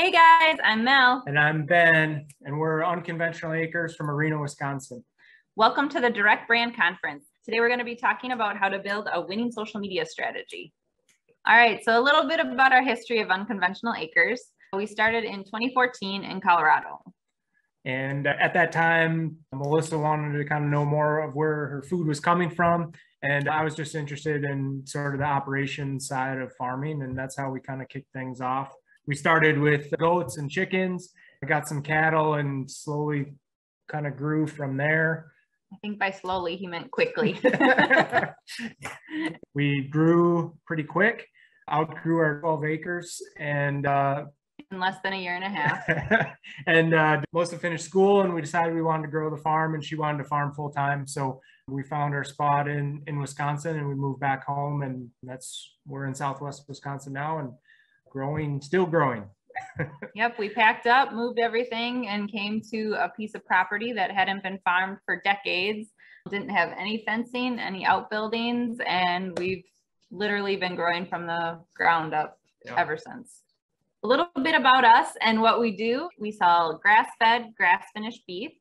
Hey guys, I'm Mel. And I'm Ben, and we're Unconventional Acres from Marina, Wisconsin. Welcome to the Direct Brand Conference. Today we're going to be talking about how to build a winning social media strategy. All right, so a little bit about our history of Unconventional Acres. We started in 2014 in Colorado. And at that time, Melissa wanted to kind of know more of where her food was coming from. And I was just interested in sort of the operations side of farming, and that's how we kind of kicked things off. We started with goats and chickens. I got some cattle and slowly kind of grew from there. I think by slowly, he meant quickly. We grew pretty quick, outgrew our 12 acres, and in less than a year and a half. And Melissa finished school, and we decided we wanted to grow the farm, and she wanted to farm full time. So we found our spot in Wisconsin, and we moved back home, and we're in Southwest Wisconsin now, and still growing. Yep, we packed up, moved everything, and came to a piece of property that hadn't been farmed for decades. Didn't have any fencing, any outbuildings, and we've literally been growing from the ground up ever since. A little bit about us and what we do. We sell grass-fed, grass-finished beef,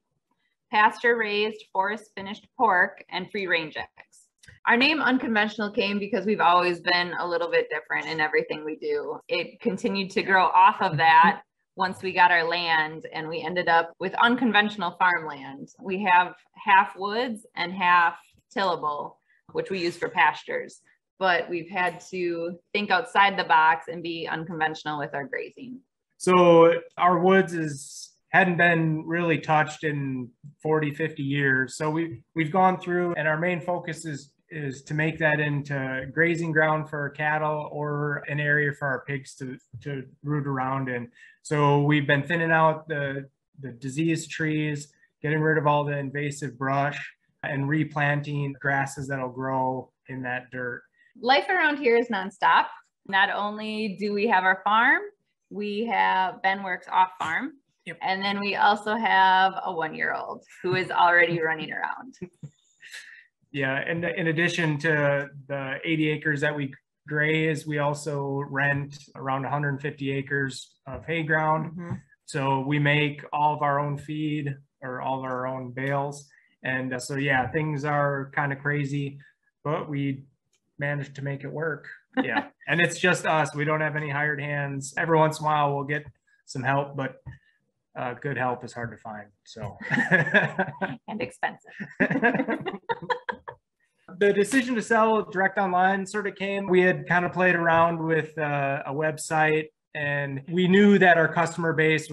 pasture-raised, forest-finished pork, and free-range eggs. Our name Unconventional came because we've always been a little bit different in everything we do. It continued to grow off of that once we got our land, and we ended up with unconventional farmland. We have half woods and half tillable, which we use for pastures, but we've had to think outside the box and be unconventional with our grazing. So our woods hadn't been really touched in 40, 50 years. So we've gone through, and our main focus is to make that into grazing ground for our cattle or an area for our pigs to root around in. So we've been thinning out the diseased trees, getting rid of all the invasive brush, and replanting grasses that'll grow in that dirt. Life around here is nonstop. Not only do we have our farm, Ben works off farm. Yep. And then we also have a 1-year-old who is already running around. Yeah, and in addition to the 80 acres that we graze, we also rent around 150 acres of hay ground. Mm-hmm. So we make all of our own feed or all of our own bales. And so, yeah, things are kind of crazy, but we managed to make it work. Yeah, and it's just us. We don't have any hired hands. Every once in a while, we'll get some help, but good help is hard to find. So and expensive. The decision to sell direct online sort of came. We had kind of played around with a website, and we knew that our customer base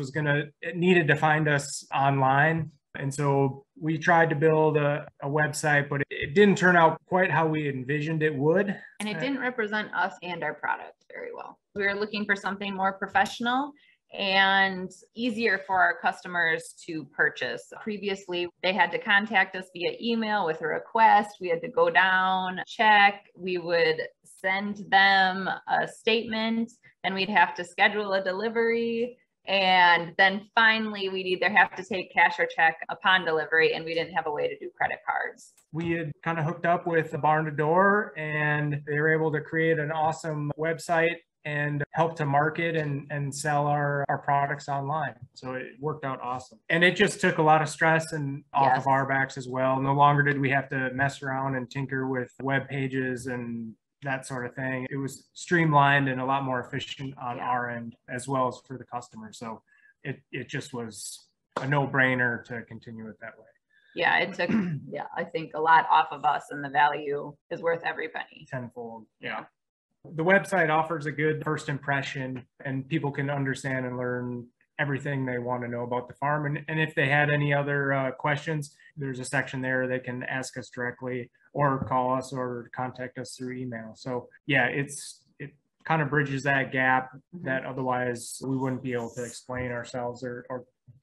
needed to find us online. And so we tried to build a website, but it didn't turn out quite how we envisioned it would. And it didn't represent us and our product very well. We were looking for something more professional and easier for our customers to purchase. Previously, they had to contact us via email with a request. We had to go down, check. We would send them a statement, then we'd have to schedule a delivery. And then finally, we'd either have to take cash or check upon delivery, and we didn't have a way to do credit cards. We had kind of hooked up with the Barn to Door, and they were able to create an awesome website and help to market and sell our products online. So it worked out awesome. And it just took a lot of stress and off of our backs as well. No longer did we have to mess around and tinker with web pages and that sort of thing. It was streamlined and a lot more efficient on our end as well as for the customer. So it just was a no-brainer to continue it that way. Yeah, it took, I think a lot off of us, and the value is worth every penny. Tenfold, yeah. The website offers a good first impression, and people can understand and learn everything they want to know about the farm. And if they had any other questions, there's a section there they can ask us directly or call us or contact us through email. So yeah, it kind of bridges that gap that otherwise we wouldn't be able to explain ourselves or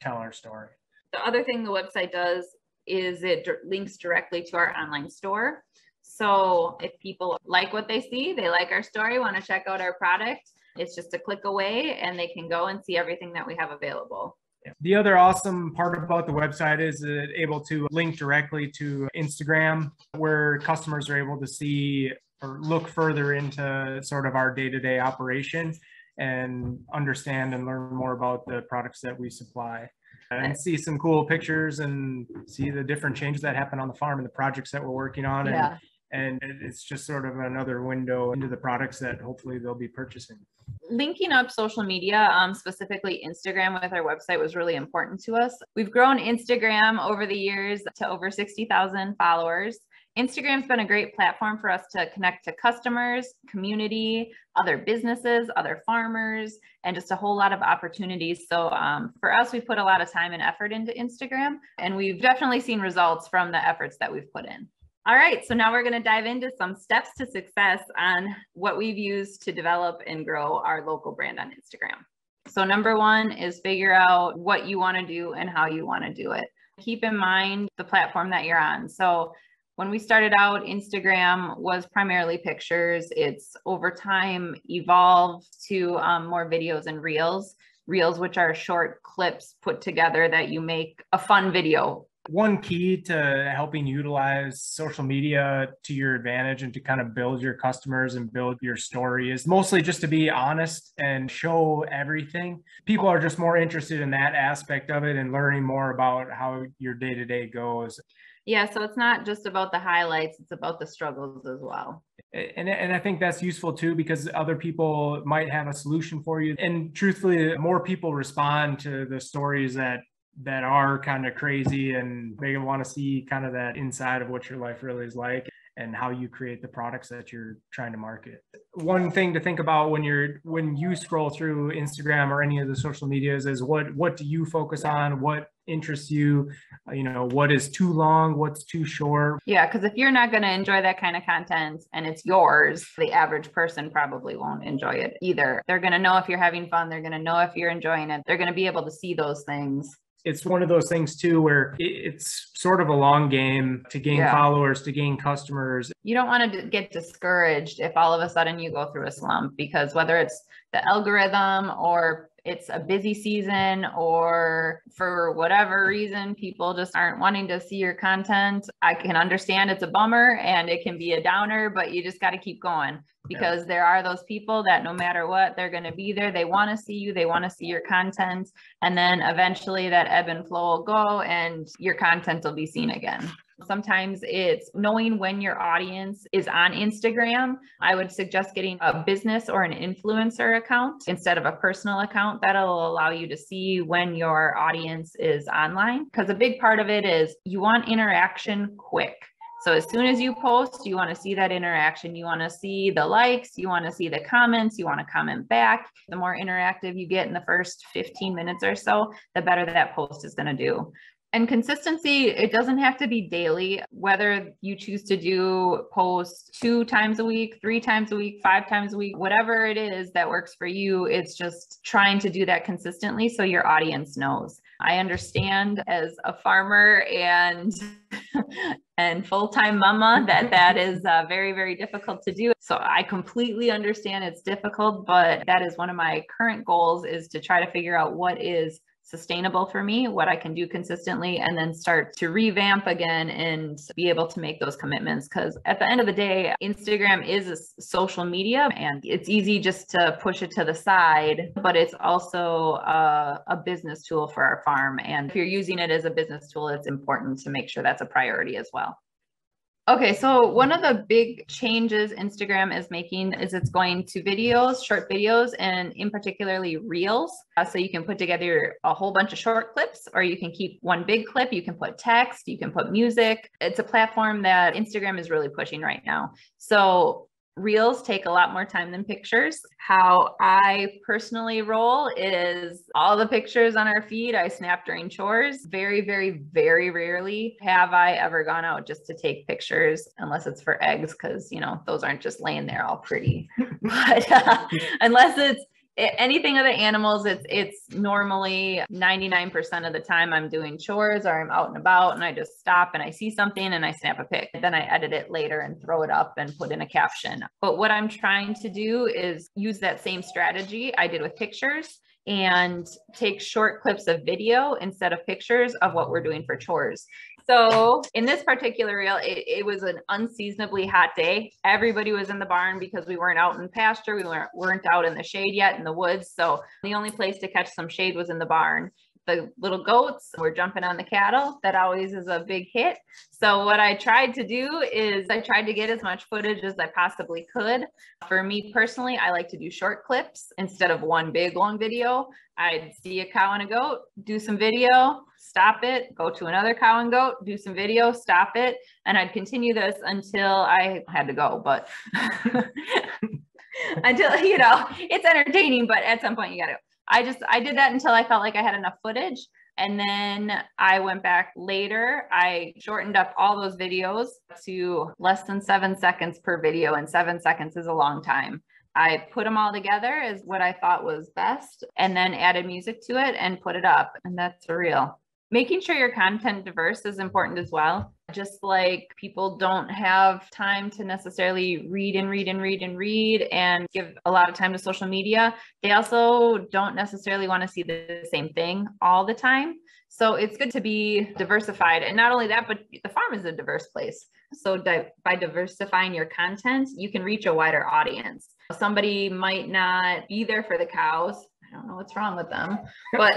tell our story. The other thing the website does is it links directly to our online store. So if people like what they see, they like our story, want to check out our product, it's just a click away and they can go and see everything that we have available. The other awesome part about the website is it's able to link directly to Instagram, where customers are able to see or look further into sort of our day-to-day operation. and understand and learn more about the products that we supply, and see some cool pictures and see the different changes that happen on the farm and the projects that we're working on. Yeah. And it's just sort of another window into the products that hopefully they'll be purchasing. Linking up social media, specifically Instagram with our website, was really important to us. We've grown Instagram over the years to over 60,000 followers. Instagram's been a great platform for us to connect to customers, community, other businesses, other farmers, and just a whole lot of opportunities. So for us, we put a lot of time and effort into Instagram, and we've definitely seen results from the efforts that we've put in. All right, so now we're going to dive into some steps to success on what we've used to develop and grow our local brand on Instagram. So number one is figure out what you want to do and how you want to do it. Keep in mind the platform that you're on. So when we started out, Instagram was primarily pictures. It's over time evolved to more videos and reels, which are short clips put together that you make a fun video. One key to helping utilize social media to your advantage and to kind of build your customers and build your story is mostly just to be honest and show everything. People are just more interested in that aspect of it and learning more about how your day-to-day goes. Yeah, so it's not just about the highlights, it's about the struggles as well. And I think that's useful too, because other people might have a solution for you. And truthfully, more people respond to the stories that are kind of crazy, and they want to see kind of that inside of what your life really is like and how you create the products that you're trying to market. One thing to think about when you scroll through Instagram or any of the social medias is what do you focus on? What interests you? What is too long? What's too short? Yeah, because if you're not going to enjoy that kind of content and it's yours, the average person probably won't enjoy it either. They're going to know if you're having fun. They're going to know if you're enjoying it. They're going to be able to see those things. It's one of those things too, where it's sort of a long game to gain followers, to gain customers. You don't want to get discouraged if all of a sudden you go through a slump, because whether it's the algorithm or it's a busy season or for whatever reason, people just aren't wanting to see your content, I can understand it's a bummer and it can be a downer, but you just got to keep going, because there are those people that no matter what, they're going to be there. They want to see you. They want to see your content. And then eventually that ebb and flow will go and your content will be seen again. Sometimes it's knowing when your audience is on Instagram. I would suggest getting a business or an influencer account instead of a personal account. That'll allow you to see when your audience is online, because a big part of it is you want interaction quick. So as soon as you post, you want to see that interaction. You want to see the likes, you want to see the comments, you want to comment back. The more interactive you get in the first 15 minutes or so, the better that post is going to do. And consistency, it doesn't have to be daily, whether you choose to do posts 2 times a week, 3 times a week, 5 times a week, whatever it is that works for you. It's just trying to do that consistently so your audience knows. I understand as a farmer and full-time mama that is very, very difficult to do. So I completely understand it's difficult, but that is one of my current goals, is to try to figure out what is sustainable for me, what I can do consistently, and then start to revamp again and be able to make those commitments. Because at the end of the day, Instagram is a social media and it's easy just to push it to the side, but it's also a business tool for our farm. And if you're using it as a business tool, it's important to make sure that's a priority as well. Okay, so one of the big changes Instagram is making is it's going to videos, short videos, and in particularly reels. So you can put together a whole bunch of short clips, or you can keep one big clip. You can put text, you can put music. It's a platform that Instagram is really pushing right now. So reels take a lot more time than pictures. How I personally roll is all the pictures on our feed I snap during chores. Very, very, very rarely have I ever gone out just to take pictures, unless it's for eggs, because, those aren't just laying there all pretty. But unless it's anything of the animals, it's normally 99% of the time I'm doing chores or I'm out and about and I just stop and I see something and I snap a pic. Then I edit it later and throw it up and put in a caption. But what I'm trying to do is use that same strategy I did with pictures and take short clips of video instead of pictures of what we're doing for chores. So in this particular reel, it was an unseasonably hot day. Everybody was in the barn because we weren't out in pasture. We weren't out in the shade yet in the woods. So the only place to catch some shade was in the barn. The little goats were jumping on the cattle. That always is a big hit. So what I tried to do is I tried to get as much footage as I possibly could. For me personally, I like to do short clips instead of one big long video. I'd see a cow and a goat, do some video, stop it, go to another cow and goat, do some video, stop it. And I'd continue this until I had to go. But until, you know, it's entertaining, but at some point you got to go. I did that until I felt like I had enough footage. And then I went back later. I shortened up all those videos to less than 7 seconds per video, and 7 seconds is a long time. I put them all together as what I thought was best, and then added music to it and put it up. And that's a reel. Making sure your content diverse is important as well. Just like people don't have time to necessarily read and give a lot of time to social media, they also don't necessarily want to see the same thing all the time. So it's good to be diversified. And not only that, but the farm is a diverse place. So by diversifying your content, you can reach a wider audience. Somebody might not be there for the cows. I don't know what's wrong with them, but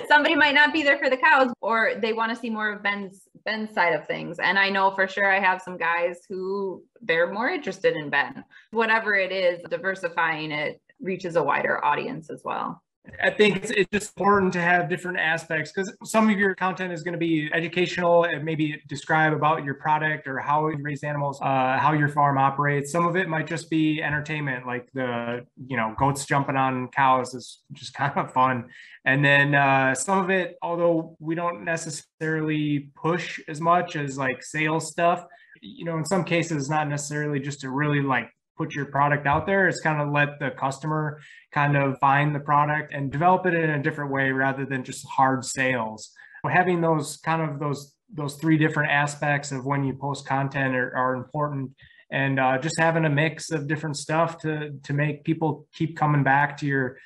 somebody might not be there for the cows, or they want to see more of Ben's side of things. And I know for sure I have some guys who they're more interested in Ben. Whatever it is, diversifying it reaches a wider audience as well. I think it's just important to have different aspects, because some of your content is going to be educational and maybe describe about your product or how you raise animals, how your farm operates. Some of it might just be entertainment, like the, you know, goats jumping on cows is just kind of fun. And then some of it, although we don't necessarily push as much as like sales stuff, you know, in some cases, not necessarily just to really like put your product out there. It's kind of let the customer kind of find the product and develop it in a different way rather than just hard sales. Having those kind of those three different aspects of when you post content are important, and just having a mix of different stuff to make people keep coming back to your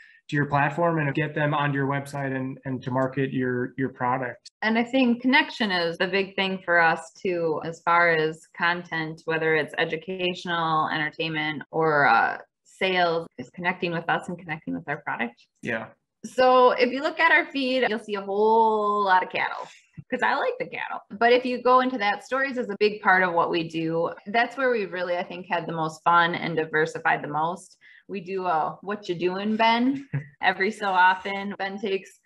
platform and get them onto your website and to market your product. And I think connection is the big thing for us too, as far as content, whether it's educational, entertainment, or sales, is connecting with us and connecting with our product. Yeah. So if you look at our feed, you'll see a whole lot of cattle, because I like the cattle. But if you go into that, stories is a big part of what we do. That's where we really, I think, had the most fun and diversified the most. We do a "What You Doing, Ben?" every so often. Ben takes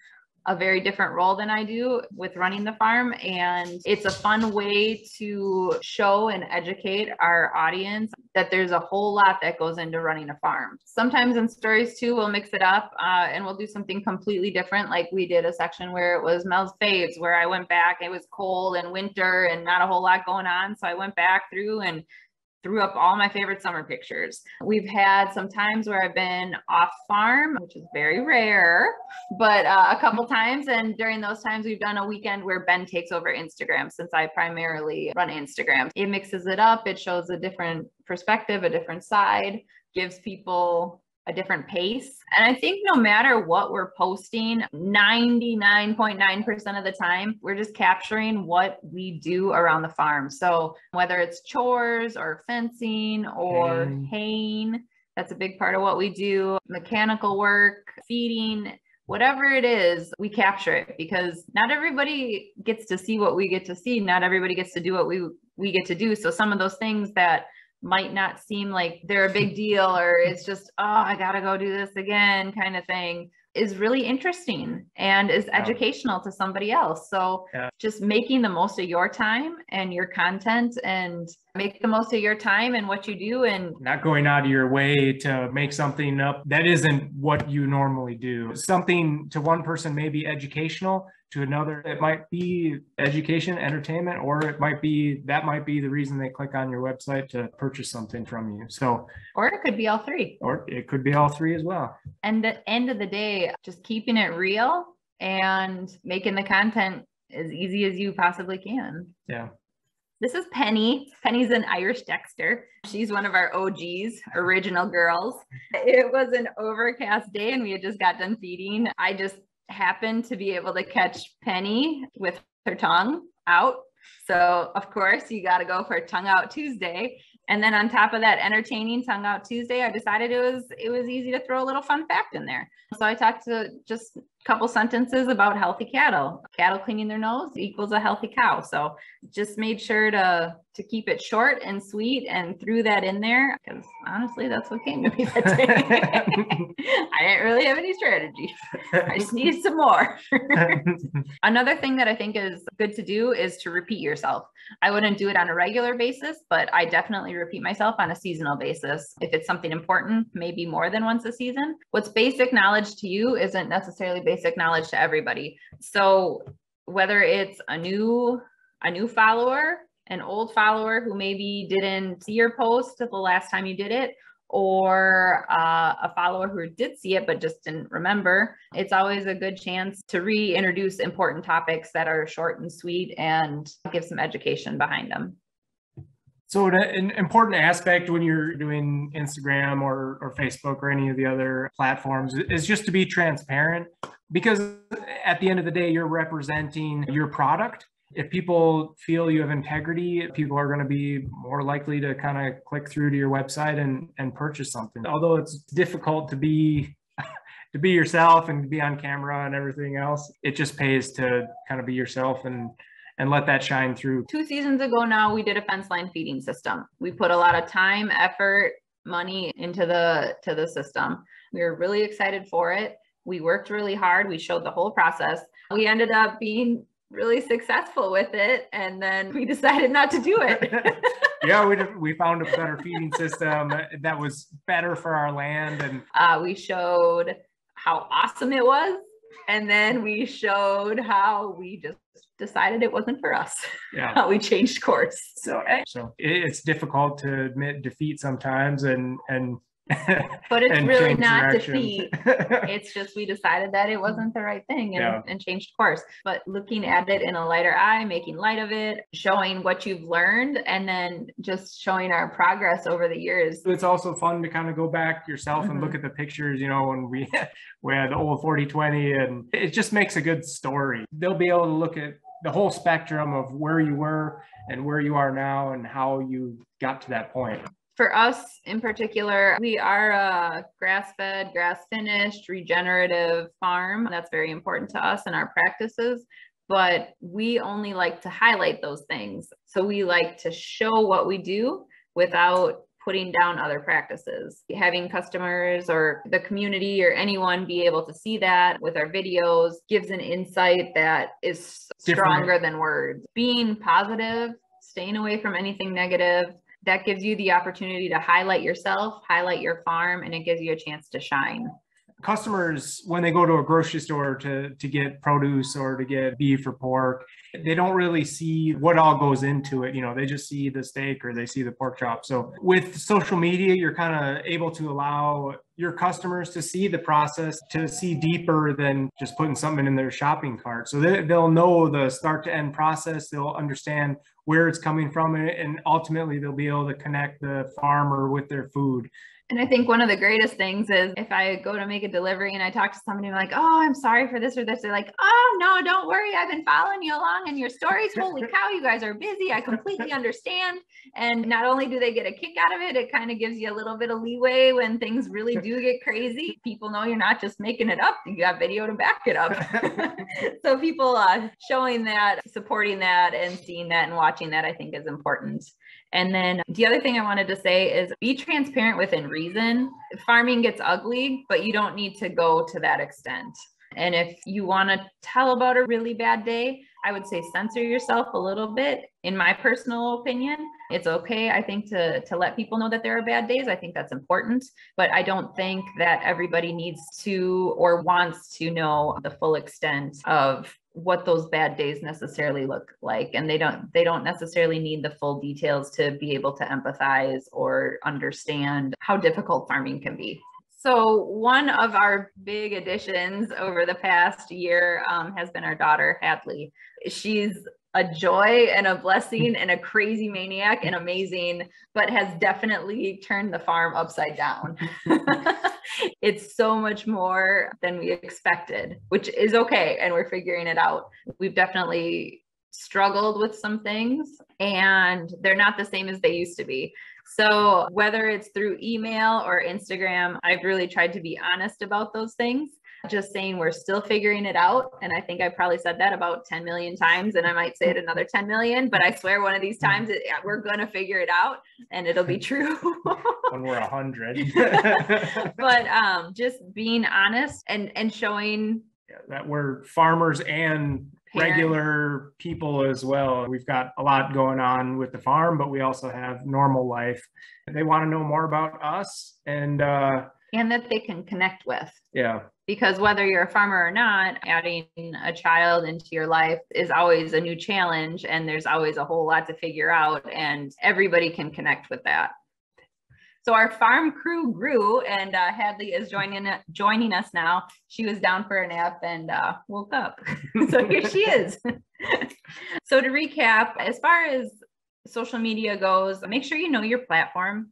a very different role than I do with running the farm, and it's a fun way to show and educate our audience that there's a whole lot that goes into running a farm. Sometimes in stories too, we'll mix it up and we'll do something completely different. Like we did a section where it was Mel's faves, where I went back, it was cold and winter and not a whole lot going on. So I went back through and threw up all my favorite summer pictures. We've had some times where I've been off farm, which is very rare, but a couple times. And during those times, we've done a weekend where Ben takes over Instagram, since I primarily run Instagram. It mixes it up. It shows a different perspective, a different side, gives people a different pace. And I think no matter what we're posting, 99.9% of the time, we're just capturing what we do around the farm. So whether it's chores or fencing or haying, that's a big part of what we do. Mechanical work, feeding, whatever it is, we capture it, because not everybody gets to see what we get to see. Not everybody gets to do what we get to do. So some of those things that might not seem like they're a big deal, or it's just, oh, I gotta go do this again kind of thing, is really interesting and is educational to somebody else. So just making the most of your time and your content, and make the most of your time and what you do, and not going out of your way to make something up that isn't what you normally do. Something to one person may be educational, to another it might be education, entertainment, or that might be the reason they click on your website to purchase something from you. So, or it could be all three. Or it could be all three as well. And at the end of the day, just keeping it real and making the content as easy as you possibly can. Yeah. This is Penny. Penny's an Irish Dexter. She's one of our OGs, original girls. It was an overcast day and we had just got done feeding. I just happened to be able to catch Penny with her tongue out. So of course you got to go for Tongue Out Tuesday. And then on top of that entertaining Tongue Out Tuesday, I decided it was easy to throw a little fun fact in there. So I talked to just a couple sentences about healthy cattle. Cattle cleaning their nose equals a healthy cow. So just made sure to keep it short and sweet and threw that in there because honestly, that's what came to me that day. I didn't really have any strategy. I just needed some more. Another thing that I think is good to do is to repeat yourself. I wouldn't do it on a regular basis, but I definitely repeat myself on a seasonal basis. If it's something important, maybe more than once a season. What's basic knowledge to you isn't necessarily basic knowledge to everybody. So whether it's a new follower, an old follower who maybe didn't see your post the last time you did it, or a follower who did see it but just didn't remember, it's always a good chance to reintroduce important topics that are short and sweet and give some education behind them. So an important aspect when you're doing Instagram or Facebook or any of the other platforms is just to be transparent, because at the end of the day, you're representing your product. If people feel you have integrity, people are going to be more likely to kind of click through to your website and purchase something. Although it's difficult to be yourself and to be on camera and everything else, it just pays to kind of be yourself and let that shine through. 2 seasons ago now, we did a fence line feeding system. We put a lot of time, effort, money into the system. We were really excited for it. We worked really hard. We showed the whole process. We ended up being really successful with it, and then we decided not to do it. Yeah, we found a better feeding system that was better for our land, and we showed how awesome it was, and then we showed how we just decided it wasn't for us. Yeah. How we changed course. So it's difficult to admit defeat sometimes, and but it's really not defeat. It's just we decided that it wasn't the right thing and changed course. But looking at it in a lighter eye, making light of it, showing what you've learned, and then just showing our progress over the years. It's also fun to kind of go back yourself and look at the pictures, when we had the old 40/20, and it just makes a good story. They'll be able to look at the whole spectrum of where you were and where you are now and how you got to that point. For us in particular, we are a grass-fed, grass-finished, regenerative farm. That's very important to us in our practices, but we only like to highlight those things. So we like to show what we do without putting down other practices. Having customers or the community or anyone be able to see that with our videos gives an insight that is stronger than words. Being positive, staying away from anything negative, that gives you the opportunity to highlight yourself, highlight your farm, and it gives you a chance to shine. Customers, when they go to a grocery store to get produce or to get beef or pork, they don't really see what all goes into it. They just see the steak or they see the pork chop. So with social media, you're kind of able to allow your customers to see the process, to see deeper than just putting something in their shopping cart. So they'll know the start to end process. They'll understand where it's coming from, and ultimately they'll be able to connect the farmer with their food. And I think one of the greatest things is if I go to make a delivery and I talk to somebody like, oh, I'm sorry for this or this. They're like, oh, no, don't worry. I've been following you along in your stories. Holy cow, you guys are busy. I completely understand. And not only do they get a kick out of it, it kind of gives you a little bit of leeway when things really do get crazy. People know you're not just making it up. You got video to back it up. So people showing that, supporting that, and seeing that and watching that, I think is important. And then the other thing I wanted to say is be transparent within reason. Farming gets ugly, but you don't need to go to that extent. And if you want to tell about a really bad day, I would say censor yourself a little bit. In my personal opinion, it's okay, I think, to let people know that there are bad days. I think that's important, but I don't think that everybody needs to or wants to know the full extent of what those bad days necessarily look like. And they don't necessarily need the full details to be able to empathize or understand how difficult farming can be. So one of our big additions over the past year has been our daughter, Hadley. She's a joy and a blessing and a crazy maniac and amazing, but has definitely turned the farm upside down. It's so much more than we expected, which is okay. And we're figuring it out. We've definitely struggled with some things and they're not the same as they used to be. So whether it's through email or Instagram, I've really tried to be honest about those things. Just saying we're still figuring it out. And I think I probably said that about 10 million times, and I might say it another 10 million, but I swear one of these times we're going to figure it out and it'll be true. When we're 100. But just being honest and showing that we're farmers and regular people as well. We've got a lot going on with the farm, but we also have normal life. They want to know more about us and that they can connect with. Yeah. Because whether you're a farmer or not, adding a child into your life is always a new challenge, and there's always a whole lot to figure out, and everybody can connect with that. So our farm crew grew, and Hadley is joining us now. She was down for a nap and woke up. So here she is. So to recap, as far as social media goes, make sure you know your platform,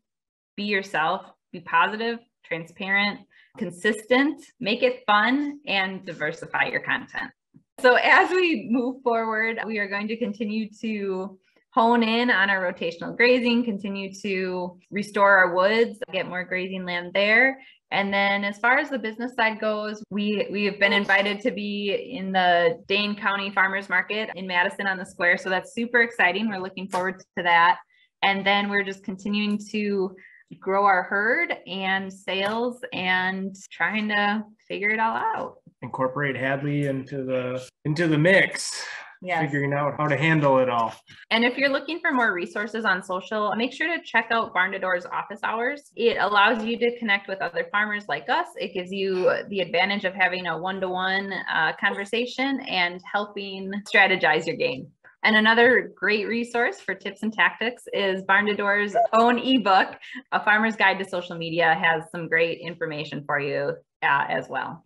be yourself, be positive, transparent, consistent, make it fun, and diversify your content. So as we move forward, we are going to continue to hone in on our rotational grazing, continue to restore our woods, get more grazing land there. And then as far as the business side goes, we have been invited to be in the Dane County Farmers Market in Madison on the Square. So that's super exciting. We're looking forward to that. And then we're just continuing to grow our herd and sales and trying to figure it all out. Incorporate Hadley into the mix. Yes. Figuring out how to handle it all. And if you're looking for more resources on social, make sure to check out Barn to Door's office hours. It allows you to connect with other farmers like us. It gives you the advantage of having a one-to-one conversation and helping strategize your game. And another great resource for tips and tactics is Barn to Door's own ebook, A Farmer's Guide to Social Media, has some great information for you as well.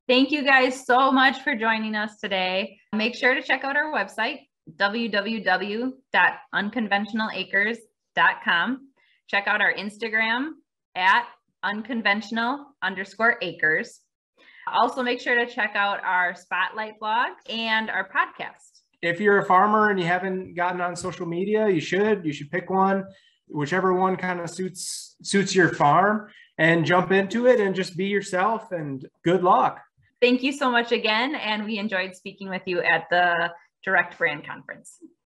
Thank you guys so much for joining us today. Make sure to check out our website, www.unconventionalacres.com. Check out our Instagram at unconventional_acres. Also, make sure to check out our Spotlight blog and our podcast. If you're a farmer and you haven't gotten on social media, you should pick one, whichever one kind of suits your farm, and jump into it and just be yourself, and good luck. Thank you so much again, and we enjoyed speaking with you at the Direct Brand Conference.